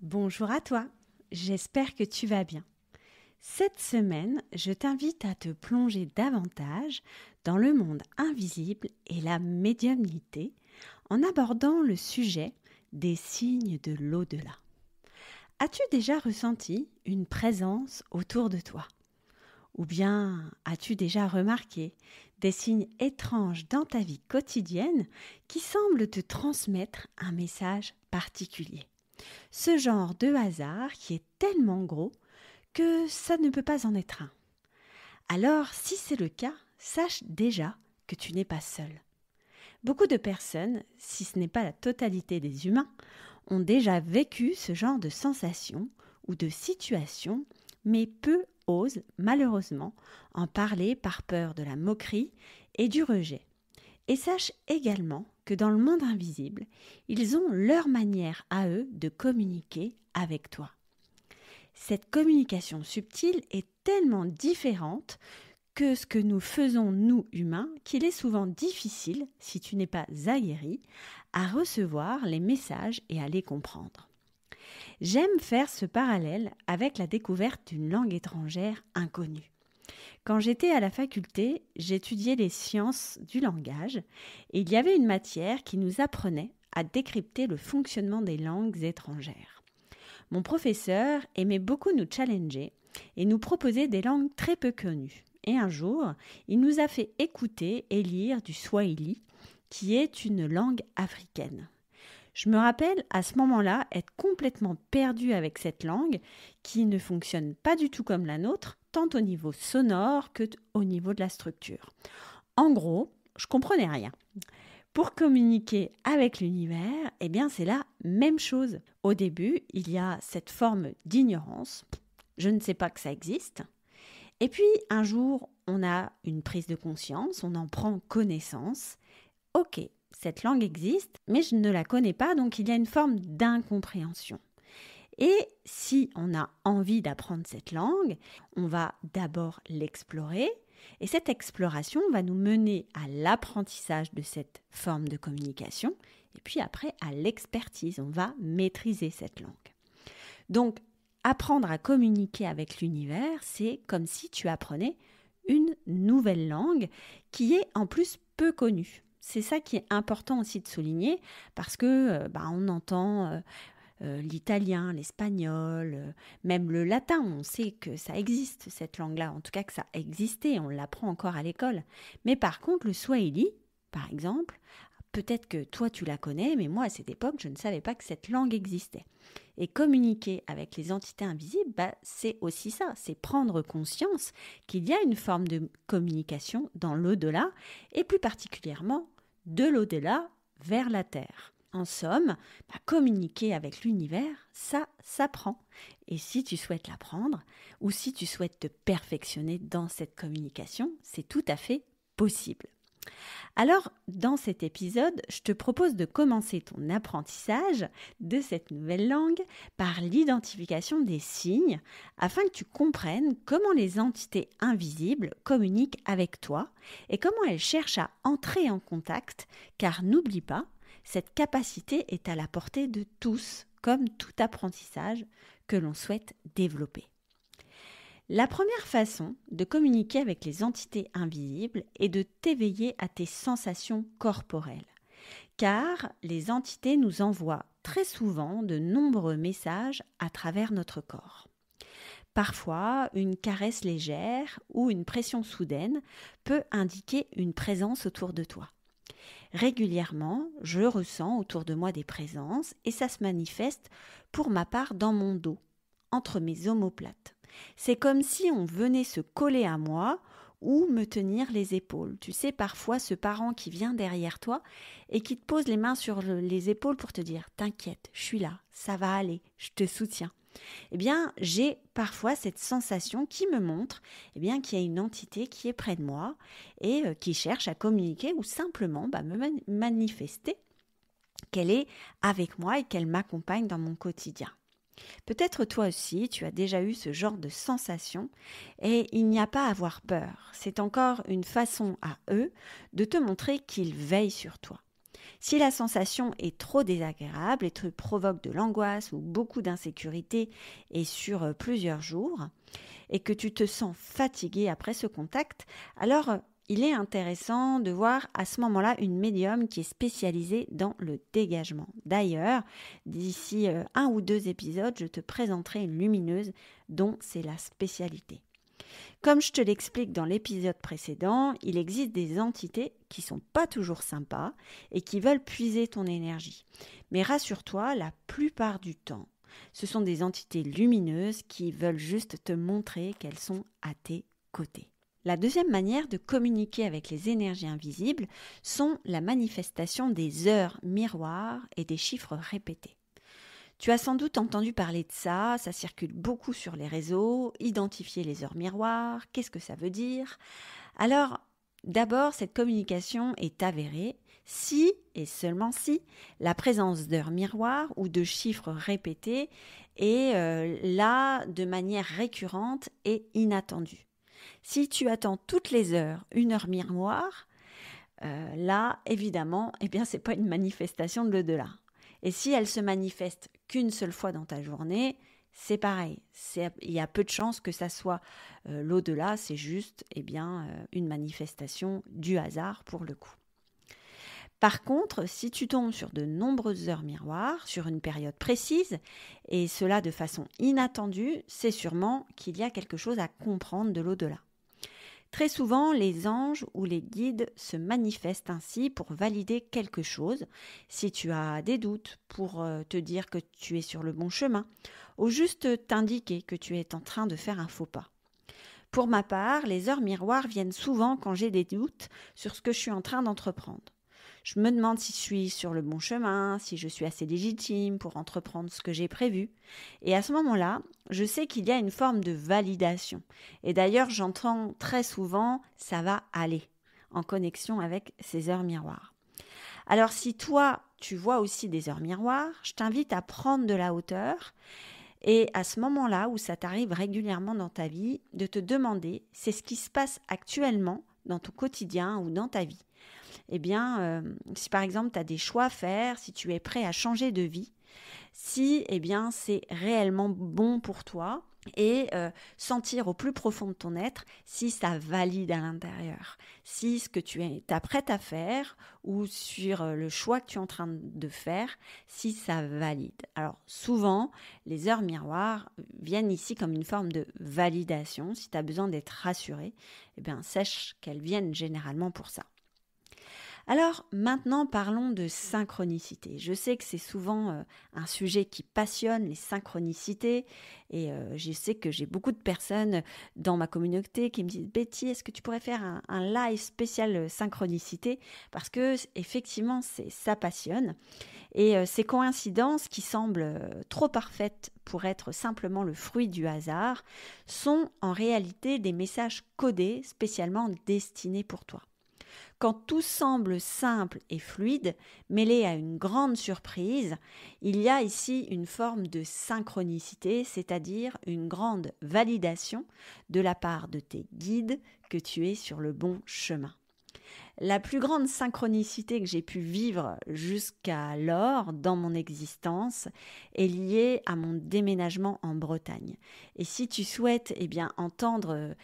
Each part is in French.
Bonjour à toi, j'espère que tu vas bien. Cette semaine, je t'invite à te plonger davantage dans le monde invisible et la médiumnité en abordant le sujet des signes de l'au-delà. As-tu déjà ressenti une présence autour de toi? Ou bien as-tu déjà remarqué des signes étranges dans ta vie quotidienne qui semblent te transmettre un message particulier? Ce genre de hasard qui est tellement gros que ça ne peut pas en être un. Alors, si c'est le cas, sache déjà que tu n'es pas seul. Beaucoup de personnes, si ce n'est pas la totalité des humains, ont déjà vécu ce genre de sensation ou de situation, mais peu osent malheureusement en parler par peur de la moquerie et du rejet. Et sache également que dans le monde invisible, ils ont leur manière à eux de communiquer avec toi. Cette communication subtile est tellement différente que ce que nous faisons nous humains qu'il est souvent difficile, si tu n'es pas aguerri, à recevoir les messages et à les comprendre. J'aime faire ce parallèle avec la découverte d'une langue étrangère inconnue. Quand j'étais à la faculté, j'étudiais les sciences du langage et il y avait une matière qui nous apprenait à décrypter le fonctionnement des langues étrangères. Mon professeur aimait beaucoup nous challenger et nous proposer des langues très peu connues. Et un jour, il nous a fait écouter et lire du swahili, qui est une langue africaine. Je me rappelle à ce moment-là être complètement perdue avec cette langue qui ne fonctionne pas du tout comme la nôtre, tant au niveau sonore que au niveau de la structure. En gros, je comprenais rien. Pour communiquer avec l'univers, eh bien c'est la même chose. Au début, il y a cette forme d'ignorance. Je ne sais pas que ça existe. Et puis un jour, on a une prise de conscience, on en prend connaissance. Ok, cette langue existe, mais je ne la connais pas, donc il y a une forme d'incompréhension. Et si on a envie d'apprendre cette langue, on va d'abord l'explorer. Et cette exploration va nous mener à l'apprentissage de cette forme de communication. Et puis après, à l'expertise. On va maîtriser cette langue. Donc, apprendre à communiquer avec l'univers, c'est comme si tu apprenais une nouvelle langue qui est en plus peu connue. C'est ça qui est important aussi de souligner parce que on entend l'italien, l'espagnol, même le latin. On sait que ça existe, cette langue-là. En tout cas que ça existait, on l'apprend encore à l'école. Mais par contre, le swahili, par exemple, peut-être que toi tu la connais, mais moi à cette époque, je ne savais pas que cette langue existait. Et communiquer avec les entités invisibles, c'est aussi ça, c'est prendre conscience qu'il y a une forme de communication dans l'au-delà, et plus particulièrement de l'au-delà vers la Terre. En somme, communiquer avec l'univers, ça s'apprend. Et si tu souhaites l'apprendre, ou si tu souhaites te perfectionner dans cette communication, c'est tout à fait possible. Alors, dans cet épisode, je te propose de commencer ton apprentissage de cette nouvelle langue par l'identification des signes afin que tu comprennes comment les entités invisibles communiquent avec toi et comment elles cherchent à entrer en contact, car n'oublie pas, cette capacité est à la portée de tous, comme tout apprentissage que l'on souhaite développer. La première façon de communiquer avec les entités invisibles est de t'éveiller à tes sensations corporelles, car les entités nous envoient très souvent de nombreux messages à travers notre corps. Parfois, une caresse légère ou une pression soudaine peut indiquer une présence autour de toi. Régulièrement, je ressens autour de moi des présences et ça se manifeste pour ma part dans mon dos, entre mes omoplates. C'est comme si on venait se coller à moi ou me tenir les épaules. Tu sais, parfois ce parent qui vient derrière toi et qui te pose les mains sur les épaules pour te dire « T'inquiète, je suis là, ça va aller, je te soutiens ». Eh bien, j'ai parfois cette sensation qui me montre qu'il y a une entité qui est près de moi et qui cherche à communiquer ou simplement me manifester qu'elle est avec moi et qu'elle m'accompagne dans mon quotidien. Peut-être toi aussi, tu as déjà eu ce genre de sensation et il n'y a pas à avoir peur. C'est encore une façon à eux de te montrer qu'ils veillent sur toi. Si la sensation est trop désagréable et te provoque de l'angoisse ou beaucoup d'insécurité et sur plusieurs jours, et que tu te sens fatigué après ce contact, alors il est intéressant de voir à ce moment-là une médium qui est spécialisée dans le dégagement. D'ailleurs, d'ici 1 ou 2 épisodes, je te présenterai une lumineuse dont c'est la spécialité. Comme je te l'explique dans l'épisode précédent, il existe des entités qui ne sont pas toujours sympas et qui veulent puiser ton énergie. Mais rassure-toi, la plupart du temps, ce sont des entités lumineuses qui veulent juste te montrer qu'elles sont à tes côtés. La deuxième manière de communiquer avec les énergies invisibles sont la manifestation des heures miroirs et des chiffres répétés. Tu as sans doute entendu parler de ça, ça circule beaucoup sur les réseaux, identifier les heures miroirs, qu'est-ce que ça veut dire ? Alors, d'abord, cette communication est avérée si, et seulement si, la présence d'heures miroirs ou de chiffres répétés est là de manière récurrente et inattendue. Si tu attends toutes les heures une heure miroir, là, évidemment, ce n'est pas une manifestation de l'au-delà. Et si elle se manifeste qu'une seule fois dans ta journée, c'est pareil. Il y a peu de chances que ça soit l'au-delà, c'est juste une manifestation du hasard pour le coup. Par contre, si tu tombes sur de nombreuses heures miroirs, sur une période précise, et cela de façon inattendue, c'est sûrement qu'il y a quelque chose à comprendre de l'au-delà. Très souvent, les anges ou les guides se manifestent ainsi pour valider quelque chose, si tu as des doutes, pour te dire que tu es sur le bon chemin, ou juste t'indiquer que tu es en train de faire un faux pas. Pour ma part, les heures miroirs viennent souvent quand j'ai des doutes sur ce que je suis en train d'entreprendre. Je me demande si je suis sur le bon chemin, si je suis assez légitime pour entreprendre ce que j'ai prévu. Et à ce moment-là, je sais qu'il y a une forme de validation. Et d'ailleurs, j'entends très souvent « ça va aller » en connexion avec ces heures miroirs. Alors si toi, tu vois aussi des heures miroirs, je t'invite à prendre de la hauteur et à ce moment-là où ça t'arrive régulièrement dans ta vie, de te demander « c'est ce qui se passe actuellement dans ton quotidien ou dans ta vie ?» Si par exemple tu as des choix à faire, si tu es prêt à changer de vie, si c'est réellement bon pour toi et sentir au plus profond de ton être si ça valide à l'intérieur, si ce que tu es prête à faire ou sur le choix que tu es en train de faire, si ça valide. Alors souvent, les heures miroirs viennent ici comme une forme de validation. Si tu as besoin d'être rassuré, sache qu'elles viennent généralement pour ça. Alors maintenant parlons de synchronicité. Je sais que c'est souvent un sujet qui passionne, les synchronicités, et je sais que j'ai beaucoup de personnes dans ma communauté qui me disent « Betty, est-ce que tu pourrais faire un live spécial synchronicité ?» Parce que effectivement, ça passionne. Et ces coïncidences qui semblent trop parfaites pour être simplement le fruit du hasard sont en réalité des messages codés spécialement destinés pour toi. Quand tout semble simple et fluide, mêlé à une grande surprise, il y a ici une forme de synchronicité, c'est-à-dire une grande validation de la part de tes guides que tu es sur le bon chemin. La plus grande synchronicité que j'ai pu vivre jusqu'alors dans mon existence est liée à mon déménagement en Bretagne. Et si tu souhaites entendre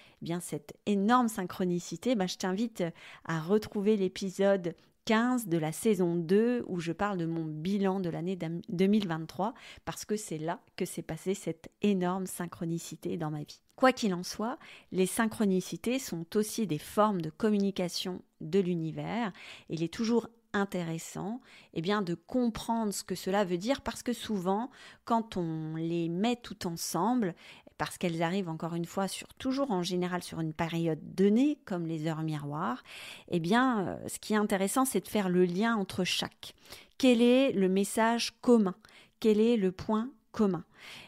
cette énorme synchronicité, je t'invite à retrouver l'épisode 15 de la saison 2 où je parle de mon bilan de l'année 2023 parce que c'est là que s'est passée cette énorme synchronicité dans ma vie. Quoi qu'il en soit, les synchronicités sont aussi des formes de communication de l'univers. Il est toujours intéressant de comprendre ce que cela veut dire parce que souvent, quand on les met tout ensemble, parce qu'elles arrivent encore une fois toujours en général sur une période donnée, comme les heures miroirs, ce qui est intéressant, c'est de faire le lien entre chaque. Quel est le message commun ? Quel est le point commun ?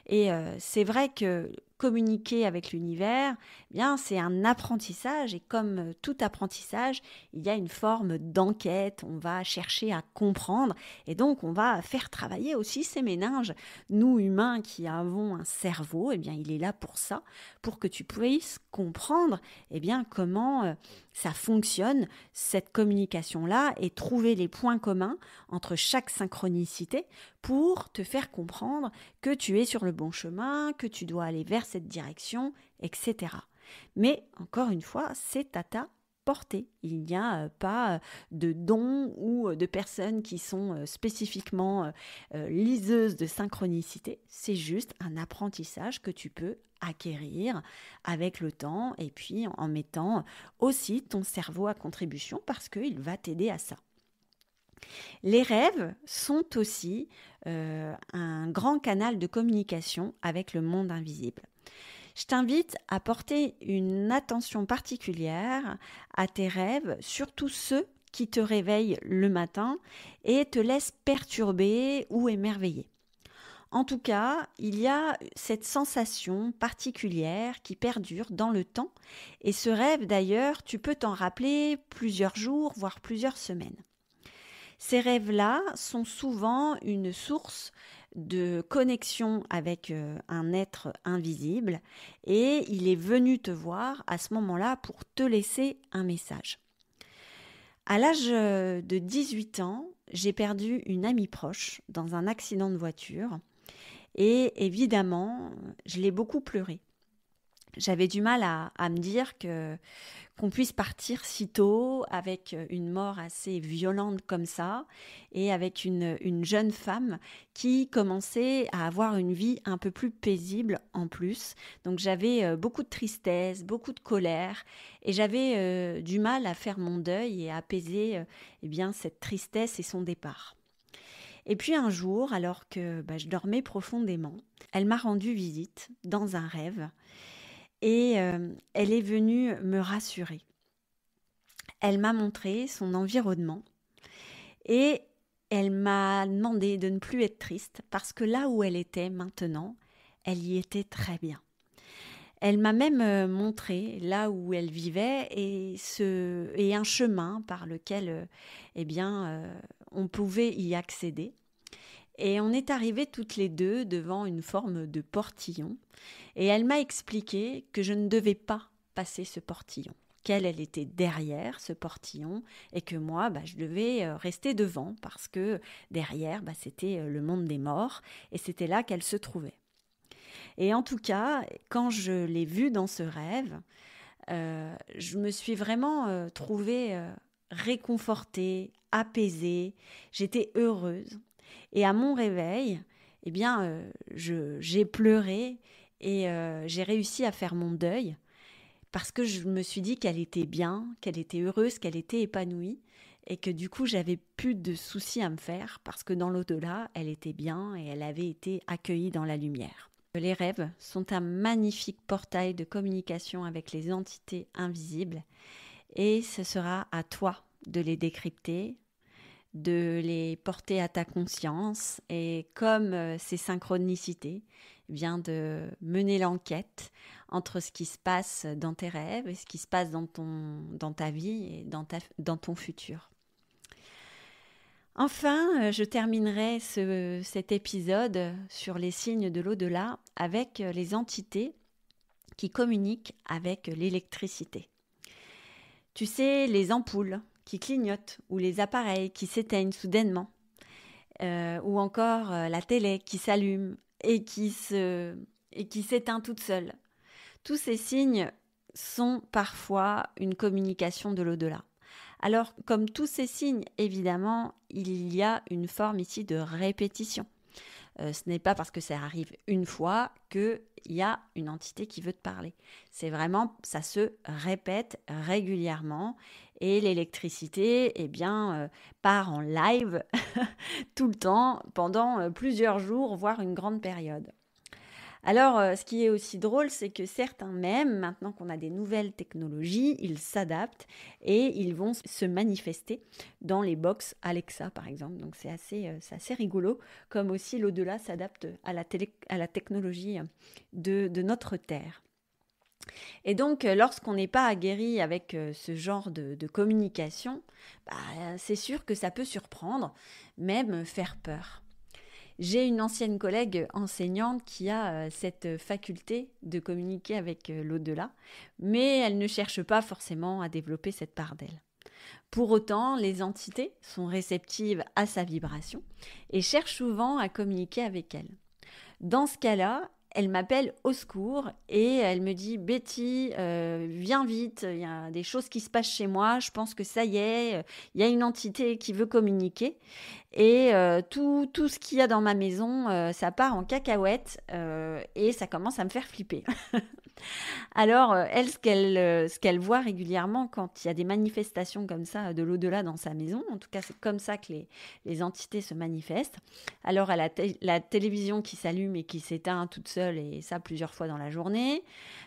Et c'est vrai que communiquer avec l'univers, eh bien, c'est un apprentissage et comme tout apprentissage, il y a une forme d'enquête, on va chercher à comprendre et donc on va faire travailler aussi ces méninges. Nous, humains qui avons un cerveau, eh bien, il est là pour ça, pour que tu puisses comprendre eh bien, comment ça fonctionne, cette communication-là, et trouver les points communs entre chaque synchronicité pour te faire comprendre que tu es sur le bon chemin, que tu dois aller vers cette direction, etc. Mais encore une fois, c'est à ta portée. Il n'y a pas de dons ou de personnes qui sont spécifiquement liseuses de synchronicité. C'est juste un apprentissage que tu peux acquérir avec le temps et puis en mettant aussi ton cerveau à contribution parce qu'il va t'aider à ça. Les rêves sont aussi un grand canal de communication avec le monde invisible. Je t'invite à porter une attention particulière à tes rêves, surtout ceux qui te réveillent le matin et te laissent perturber ou émerveiller. En tout cas, il y a cette sensation particulière qui perdure dans le temps et ce rêve d'ailleurs, tu peux t'en rappeler plusieurs jours, voire plusieurs semaines. Ces rêves-là sont souvent une source de connexion avec un être invisible et il est venu te voir à ce moment-là pour te laisser un message. À l'âge de 18 ans, j'ai perdu une amie proche dans un accident de voiture et évidemment, je l'ai beaucoup pleuré. J'avais du mal à me dire qu'on puisse partir si tôt avec une mort assez violente comme ça et avec une jeune femme qui commençait à avoir une vie un peu plus paisible en plus. Donc j'avais beaucoup de tristesse, beaucoup de colère et j'avais du mal à faire mon deuil et à apaiser eh bien, cette tristesse et son départ. Et puis un jour, alors que je dormais profondément, elle m'a rendu visite dans un rêve. Et elle est venue me rassurer. Elle m'a montré son environnement et elle m'a demandé de ne plus être triste parce que là où elle était maintenant, elle y était très bien. Elle m'a même montré là où elle vivait et un chemin par lequel on pouvait y accéder. Et on est arrivés toutes les deux devant une forme de portillon. Et elle m'a expliqué que je ne devais pas passer ce portillon, qu'elle était derrière ce portillon et que moi, je devais rester devant parce que derrière, c'était le monde des morts et c'était là qu'elle se trouvait. Et en tout cas, quand je l'ai vue dans ce rêve, je me suis vraiment trouvée réconfortée, apaisée, j'étais heureuse. Et à mon réveil, j'ai pleuré et j'ai réussi à faire mon deuil parce que je me suis dit qu'elle était bien, qu'elle était heureuse, qu'elle était épanouie et que du coup, j'avais plus de soucis à me faire parce que dans l'au-delà, elle était bien et elle avait été accueillie dans la lumière. Les rêves sont un magnifique portail de communication avec les entités invisibles et ce sera à toi de les décrypter, de les porter à ta conscience et comme ces synchronicités, de mener l'enquête entre ce qui se passe dans tes rêves et ce qui se passe dans ta vie et dans ton futur. Enfin, je terminerai cet épisode sur les signes de l'au-delà avec les entités qui communiquent avec l'électricité. Tu sais, les ampoules qui clignotent ou les appareils qui s'éteignent soudainement ou encore la télé qui s'allume et qui s'éteint toute seule. Tous ces signes sont parfois une communication de l'au-delà. Alors, comme tous ces signes, évidemment, il y a une forme ici de répétition. Ce n'est pas parce que ça arrive une fois qu'il y a une entité qui veut te parler. C'est vraiment, ça se répète régulièrement et l'électricité, part en live tout le temps pendant plusieurs jours, voire une grande période. Alors, ce qui est aussi drôle, c'est que certains même, maintenant qu'on a des nouvelles technologies, ils s'adaptent et ils vont se manifester dans les box Alexa, par exemple. Donc, c'est assez rigolo, comme aussi l'au-delà s'adapte à la technologie de notre Terre. Et donc, lorsqu'on n'est pas aguerri avec ce genre de communication, bah, c'est sûr que ça peut surprendre, même faire peur. J'ai une ancienne collègue enseignante qui a cette faculté de communiquer avec l'au-delà, mais elle ne cherche pas forcément à développer cette part d'elle. Pour autant, les entités sont réceptives à sa vibration et cherchent souvent à communiquer avec elle. Dans ce cas-là, elle m'appelle au secours et elle me dit: Betty, viens vite, il y a des choses qui se passent chez moi, je pense que ça y est, il y a une entité qui veut communiquer et tout ce qu'il y a dans ma maison, ça part en cacahuète et ça commence à me faire flipper. Alors, elle, ce qu'elle voit régulièrement quand il y a des manifestations comme ça de l'au-delà dans sa maison, en tout cas c'est comme ça que les entités se manifestent. Alors, elle a la télévision qui s'allume et qui s'éteint toute seule, et ça plusieurs fois dans la journée.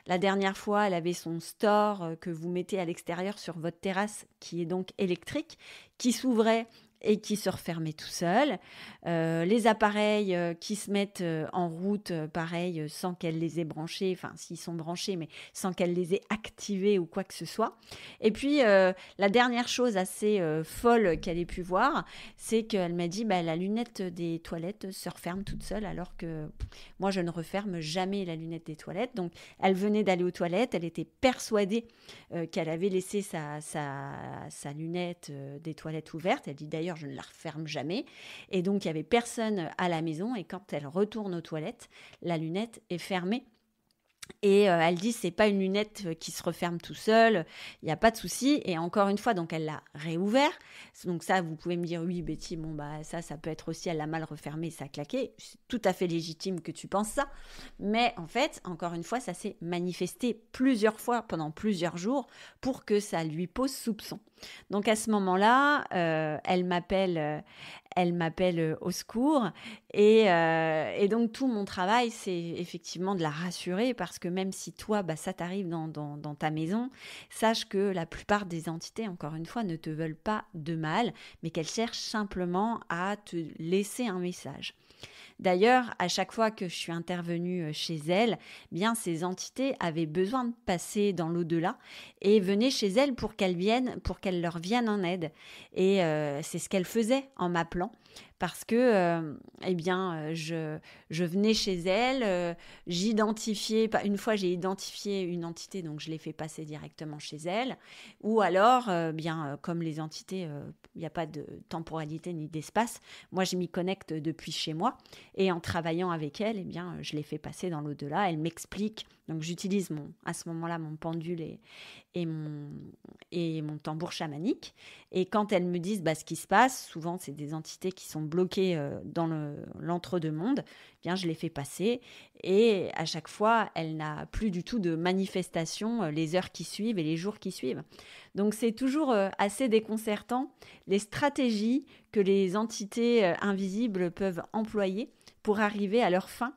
La dernière fois, elle avait son store que vous mettez à l'extérieur sur votre terrasse, qui est donc électrique, qui s'ouvrait et qui se refermait tout seul. Les appareils qui se mettent en route, pareil, sans qu'elle les ait branchés, enfin s'ils sont branchés, mais sans qu'elle les ait activés ou quoi que ce soit. Et puis, la dernière chose assez folle qu'elle ait pu voir, c'est qu'elle m'a dit, la lunette des toilettes se referme toute seule, alors que moi, je ne referme jamais la lunette des toilettes. Donc, elle venait d'aller aux toilettes, elle était persuadée qu'elle avait laissé sa lunette des toilettes ouverte. Elle dit d'ailleurs, je ne la referme jamais. Et donc, il n'y avait personne à la maison. Et quand elle retourne aux toilettes, la lunette est fermée. Et elle dit, c'est pas une lunette qui se referme tout seul, il n'y a pas de souci. Et encore une fois, donc elle l'a réouvert. Donc ça, vous pouvez me dire, oui, Betty, bon, ça peut être aussi, elle l'a mal refermé, ça a claqué. C'est tout à fait légitime que tu penses ça. Mais en fait, encore une fois, ça s'est manifesté plusieurs fois pendant plusieurs jours pour que ça lui pose soupçon. Donc à ce moment-là, elle m'appelle au secours et donc tout mon travail, c'est effectivement de la rassurer parce que même si toi, ça t'arrive dans ta maison, sache que la plupart des entités, encore une fois, ne te veulent pas de mal, mais qu'elles cherchent simplement à te laisser un message. D'ailleurs, à chaque fois que je suis intervenue chez elle, bien ces entités avaient besoin de passer dans l'au-delà et venaient chez elle pour qu'elles leur viennent en aide. Et c'est ce qu'elles faisaient en m'appelant. Parce que, je venais chez elle, j'identifiais, une fois j'ai identifié une entité, donc je l'ai fait passer directement chez elle. Ou alors, comme les entités, il n'y a pas de temporalité ni d'espace, moi je m'y connecte depuis chez moi. Et en travaillant avec elle, je l'ai fait passer dans l'au-delà. Elle m'explique, donc j'utilise à ce moment-là mon pendule et mon tambour chamanique. Et quand elles me disent ce qui se passe, souvent c'est des entités qui sont bloquées dans l'entre-deux-mondes, je les fais passer. Et à chaque fois, elle n'a plus du tout de manifestation les heures qui suivent et les jours qui suivent. Donc c'est toujours assez déconcertant les stratégies que les entités invisibles peuvent employer pour arriver à leur fin.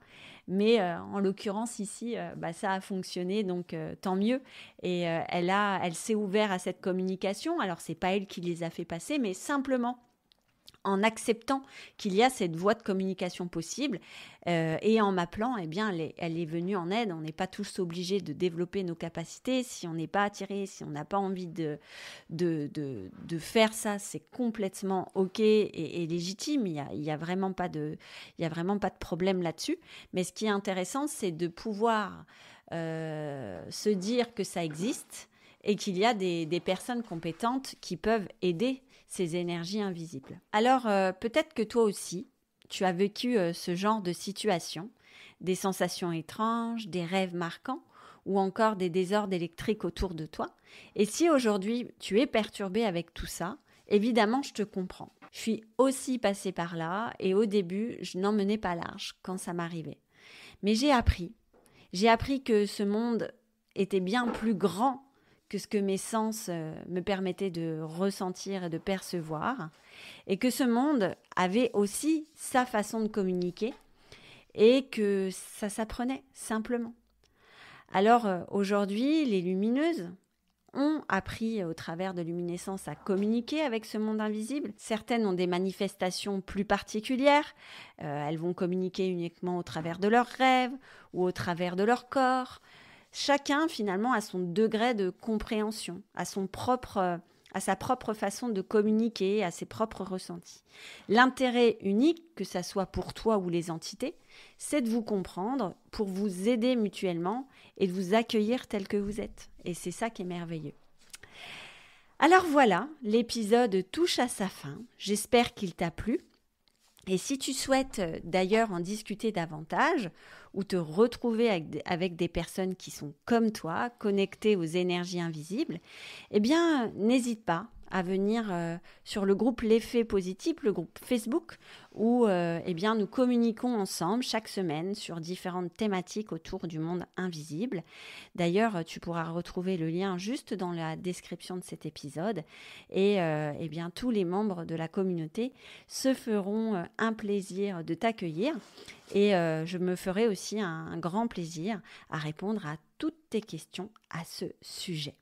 Mais en l'occurrence ici, ça a fonctionné, donc tant mieux. Et elle s'est ouverte à cette communication. Alors c'est pas elle qui les a fait passer, mais simplement en acceptant qu'il y a cette voie de communication possible et en m'appelant, elle est venue en aide. On n'est pas tous obligés de développer nos capacités. Si on n'est pas attiré, si on n'a pas envie de faire ça, c'est complètement OK et légitime. Il y a vraiment pas de problème là-dessus. Mais ce qui est intéressant, c'est de pouvoir se dire que ça existe et qu'il y a des personnes compétentes qui peuvent aider ces énergies invisibles. Alors, peut-être que toi aussi, tu as vécu ce genre de situation, des sensations étranges, des rêves marquants ou encore des désordres électriques autour de toi. Et si aujourd'hui, tu es perturbé avec tout ça, évidemment, je te comprends. Je suis aussi passée par là et au début, je n'en menais pas large quand ça m'arrivait. Mais j'ai appris que ce monde était bien plus grand que ce que mes sens me permettaient de ressentir et de percevoir, et que ce monde avait aussi sa façon de communiquer, et que ça s'apprenait simplement. Alors aujourd'hui, les lumineuses ont appris au travers de luminescence à communiquer avec ce monde invisible. Certaines ont des manifestations plus particulières. Elles vont communiquer uniquement au travers de leurs rêves ou au travers de leur corps. Chacun finalement a son degré de compréhension, à sa propre façon de communiquer, à ses propres ressentis. L'intérêt unique, que ça soit pour toi ou les entités, c'est de vous comprendre pour vous aider mutuellement et de vous accueillir tel que vous êtes. Et c'est ça qui est merveilleux. Alors voilà, l'épisode touche à sa fin. J'espère qu'il t'a plu. Et si tu souhaites d'ailleurs en discuter davantage ou te retrouver avec des personnes qui sont comme toi, connectées aux énergies invisibles, eh bien, n'hésite pas à venir sur le groupe L'Effet Positif, le groupe Facebook, où eh bien, nous communiquons ensemble chaque semaine sur différentes thématiques autour du monde invisible. D'ailleurs, tu pourras retrouver le lien juste dans la description de cet épisode. Et eh bien, tous les membres de la communauté se feront un plaisir de t'accueillir. Et je me ferai aussi un grand plaisir à répondre à toutes tes questions à ce sujet.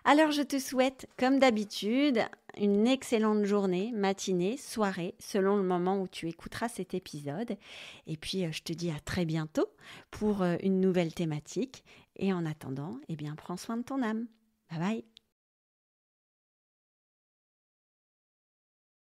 Alors je te souhaite, comme d'habitude, une excellente journée, matinée, soirée, selon le moment où tu écouteras cet épisode. Et puis je te dis à très bientôt pour une nouvelle thématique. Et en attendant, eh bien, prends soin de ton âme. Bye bye.